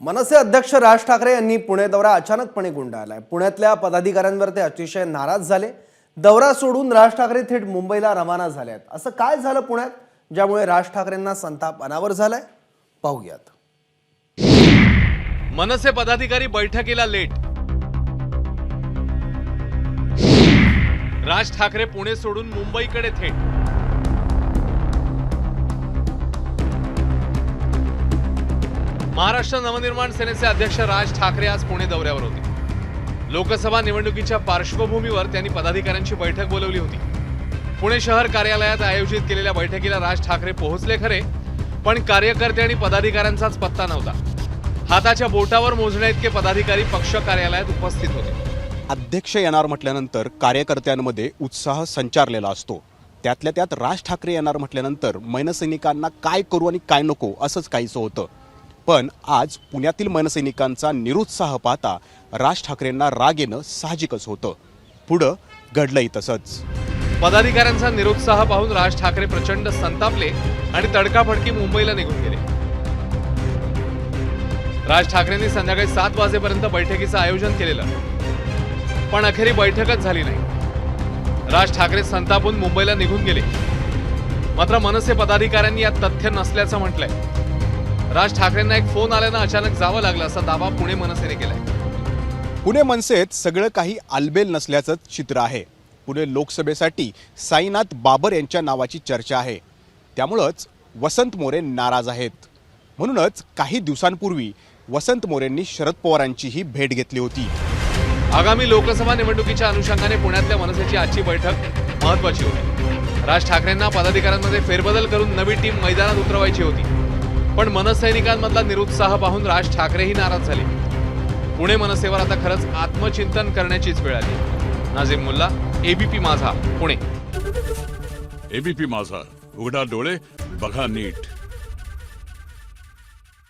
मनसे अध्यक्ष राज ठाकरे यांनी पुणे दौरा अचानकपणे गुंडाळलाय। पुण्यातल्या पदाधिकाऱ्यांवर ते अतिशय नाराज झाले। दौरा सोडून राज ठाकरे थेट मुंबईला रवाना झाले आहेत। असं काय झालं पुण्यात ज्यामुळे राज ठाकरेंना संताप अनावर झालाय, पाहूयात। मनसे पदाधिकारी बैठकीला लेट। राज ठाकरे पुणे सोडून मुंबईकडे थेट। महाराष्ट्र नवनिर्माण सेनेचे अध्यक्ष राज ठाकरे आज पुणे दौऱ्यावर होते। लोकसभा निवडणुकीच्या पार्श्वभूमीवर त्यांनी पदाधिकाऱ्यांची बैठक बोलावली होती। पुणे शहर कार्यालयात आयोजित केलेल्या बैठकीला राज ठाकरे पोहोचले खरे, पण कार्यकर्ते आणि पदाधिकाऱ्यांचाच पत्ता नव्हता। हाताच्या बोटावर मोजण्या इतके पदाधिकारी पक्ष कार्यालयात उपस्थित होते। अध्यक्ष येणार म्हटल्यानंतर कार्यकर्त्यांमध्ये उत्साह संचारलेला असतो। त्यातल्या त्यात राज ठाकरे येणार म्हटल्यानंतर मनसैनिकांना काय करू आणि काय नको असंच काहीसं होतं। पण आज पुण्यातील मनसैनिकांचा निरुत्साह पाहता राज ठाकरेंना राग येणं साहजिकच होतं। पुढं घडलंही तसंच। पदाधिकाऱ्यांचा निरुत्साह पाहून राज ठाकरे प्रचंड संतापले आणि तडकाफडकी मुंबईला निघून गेले। राज ठाकरेंनी संध्याकाळी 7 वाजेपर्यंत बैठकीचं आयोजन केलेलं, पण अखेरी बैठकच झाली नाही। राज ठाकरे संतापून मुंबईला निघून गेले। मात्र मनसे पदाधिकाऱ्यांनी यात तथ्य नसल्याचं म्हटलंय। राज ठाकरेंना एक फोन आल्यानं अचानक जावं लागलं असा दावा पुणे मनसेने केलाय। पुणे मनसेत सगळं काही आलबेल नसल्याचं चित्र आहे। पुणे लोकसभेसाठी साईनाथ बाबर यांच्या नावाची चर्चा आहे। त्यामुळंच वसंत मोरे नाराज आहेत। म्हणूनच काही दिवसांपूर्वी वसंत मोरेंनी शरद पवारांचीही भेट घेतली होती। आगामी लोकसभा निवडणुकीच्या अनुषंगाने पुण्यातल्या मनसेची आजची बैठक महत्त्वाची होती। राज ठाकरेंना पदाधिकाऱ्यांमध्ये फेरबदल करून नवी टीम मैदानात उतरवायची होती, पण मनसैनिकांमधला निरुत्साह पाहून राज ठाकरेही नाराज झाले। पुणे मनसेवर आता खरंच आत्मचिंतन करण्याचीच वेळ आली। नाझीम मुल्ला, एबीपी माझा, पुणे। एबीपी माझा, उघडा डोळे बघा नीट।